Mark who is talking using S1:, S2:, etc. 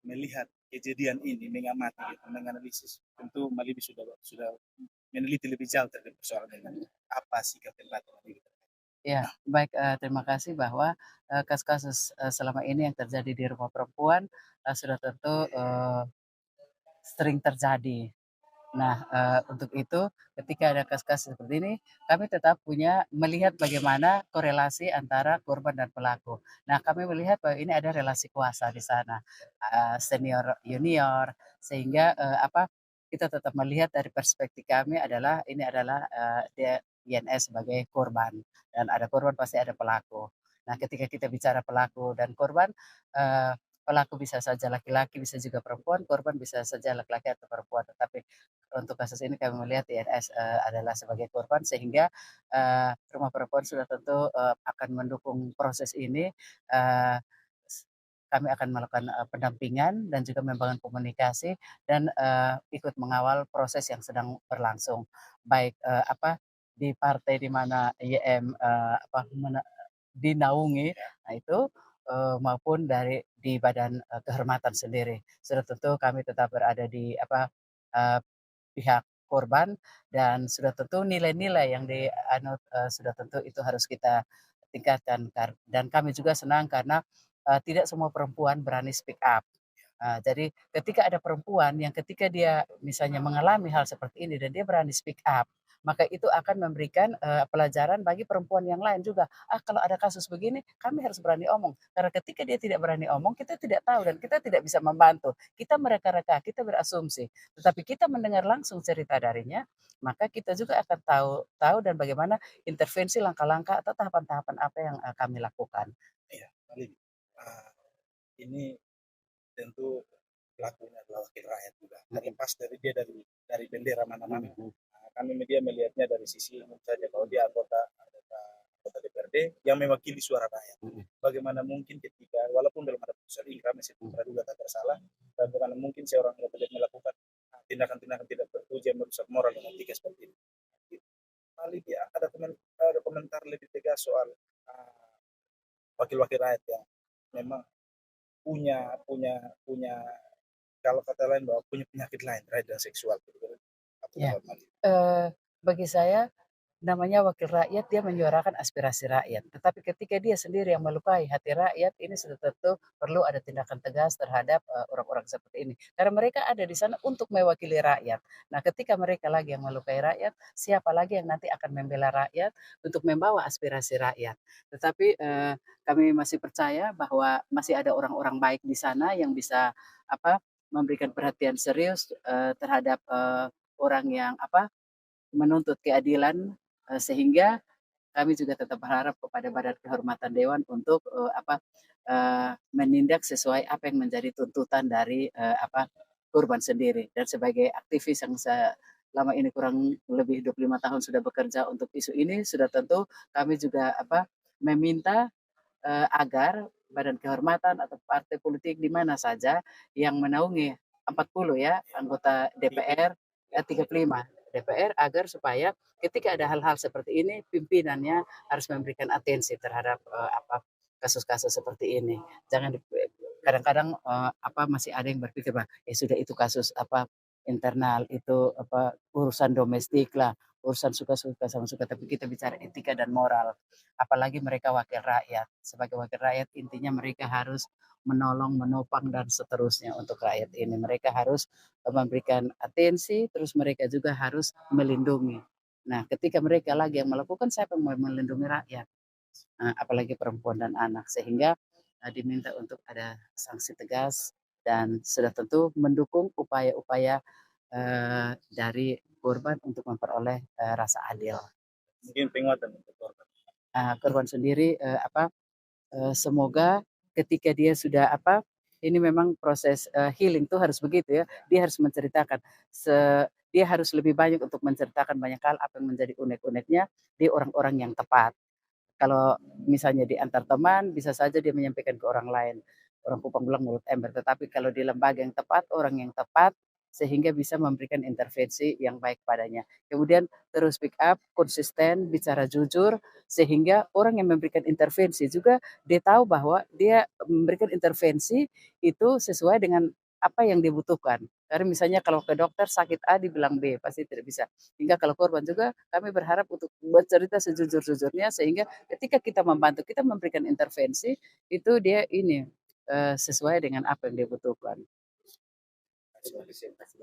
S1: melihat kejadian ini, mengamati gitu, menganalisis, tentu Malibi sudah meneliti lebih jauh terkait persoalan ini. Apa sikap empati Malibi?
S2: Ya, baik, terima kasih bahwa, kasus-kasus, selama ini yang terjadi di rumah perempuan, sudah tentu, sering terjadi. Nah, untuk itu ketika ada kasus-kasus seperti ini, kami tetap punya melihat bagaimana korelasi antara korban dan pelaku. Nah, kami melihat bahwa ini ada relasi kuasa di sana, senior junior, sehingga, kita tetap melihat dari perspektif kami adalah ini adalah, dia INS sebagai korban, dan ada korban pasti ada pelaku. Nah, ketika kita bicara pelaku dan korban, eee, pelaku bisa saja laki-laki, bisa juga perempuan, korban bisa saja laki-laki atau perempuan, tetapi untuk kasus ini kami melihat INS, adalah sebagai korban sehingga, rumah perempuan sudah tentu, akan mendukung proses ini, eee, s kami akan melakukan, pendampingan dan juga membangun komunikasi dan, ikut mengawal proses yang sedang berlangsung. Baik, di partai di mana YM, dinaungi, nah itu, maupun di badan, kehormatan sendiri. Sudah tentu kami tetap berada di eee pihak korban dan sudah tentu nilai-nilai yang dianut, sudah tentu itu harus kita tingkatkan dan kami juga senang karena, tidak semua perempuan berani speak up. Jadi ketika ada perempuan yang ketika dia misalnya mengalami hal seperti ini dan dia berani speak up, maka itu akan memberikan, pelajaran bagi perempuan yang lain juga, kalau ada kasus begini kami harus berani omong." Karena ketika dia tidak berani omong, kita tidak tahu dan kita tidak bisa membantu. Kita mereka-reka, kita berasumsi. Tetapi kita mendengar langsung cerita darinya, maka kita juga akan tahu tahu dan bagaimana intervensi langkah-langkah atau tahapan-tahapan apa yang, kami lakukan.
S1: Iya, Malibi. Ah, ini tentu pelakunya adalah wakil rakyat juga.
S2: Mhm,
S1: Terlepas dari dia dari bendera mana-mana.
S2: mhm,
S1: Kami media melihatnya dari sisi umum saja bahwa dia anggota DPRD yang mewakili suara rakyat.
S2: mhm,
S1: Bagaimana mungkin ketika walaupun dalam ada putusan ingkrah masih
S2: mhm,
S1: praduga tak bersalah, bagaimana mungkin seorang anggota DPR melakukan tindakan-tindakan tidak terpuji yang merusak moral dan etika seperti ini. Paling ya ada komentar lebih tegas soal wakil-wakil rakyat yang memang punya punya punya kalau kata lain bahwa punya penyakit lain terkait dengan seksual gitu. Apa
S2: ya.
S1: tanggapan Mali?
S2: Bagi saya namanya wakil rakyat, dia menyuarakan aspirasi rakyat. Tetapi ketika dia sendiri yang melukai hati rakyat, ini sudah tentu perlu ada tindakan tegas terhadap, orang-orang seperti ini. Karena mereka ada di sana untuk mewakili rakyat. Nah, ketika mereka lagi yang melukai rakyat, siapa lagi yang nanti akan membela rakyat untuk membawa aspirasi rakyat. Tetapi, kami masih percaya bahwa masih ada orang-orang baik di sana yang bisa, memberikan perhatian serius, terhadap, orang yang, menuntut keadilan, sehingga kami juga tetap berharap kepada Badan Kehormatan Dewan untuk, menindak sesuai apa yang menjadi tuntutan dari, korban sendiri. Dan sebagai aktivis yang selama ini kurang lebih 25 tahun sudah bekerja untuk isu ini, sudah tentu kami juga, meminta, agar Badan Kehormatan atau partai politik di mana saja yang menaungi 40 ya anggota DPR, 35 DPR agar supaya ketika ada hal-hal seperti ini pimpinannya harus memberikan atensi terhadap, kasus-kasus seperti ini. Jangan kadang-kadang, masih ada yang berpikir bahwa, ya sudah itu kasus internal, itu urusan domestik lah, urusan suka-suka sama suka, tapi kita bicara etika dan moral. Apalagi mereka wakil rakyat. Sebagai wakil rakyat intinya mereka harus menolong, menopang dan seterusnya untuk rakyat ini. Mereka harus, memberikan atensi, terus mereka juga harus melindungi. Nah, ketika mereka lagi yang melakukan, siapa yang mau melindungi rakyat? Apalagi perempuan dan anak. Sehingga, diminta untuk ada sanksi tegas dan sudah tentu mendukung upaya-upaya, dari korban untuk memperoleh, rasa adil.
S1: Mungkin penguatan untuk korban.
S2: Korban sendiri, semoga ketika dia sudah ini memang proses, healing tuh harus begitu ya, dia harus menceritakan dia harus lebih banyak untuk menceritakan banyak hal apa yang menjadi unek-uneknya di orang-orang yang tepat. Kalau misalnya di antar teman, bisa saja dia menyampaikan ke orang lain. Orang Kupang bilang mulut ember, tetapi kalau di lembaga yang tepat, orang yang tepat, sehingga bisa memberikan intervensi yang baik padanya. Kemudian terus speak up, konsisten, bicara jujur, sehingga orang yang memberikan intervensi juga dia tahu bahwa dia memberikan intervensi itu sesuai dengan apa yang dibutuhkan. Karena misalnya kalau ke dokter sakit A dibilang B, pasti tidak bisa. Hingga kalau korban juga kami berharap untuk bercerita sejujur-jujurnya sehingga ketika kita membantu, kita memberikan intervensi, itu dia ini sesuai dengan apa yang dibutuhkan.
S1: Terima kasih.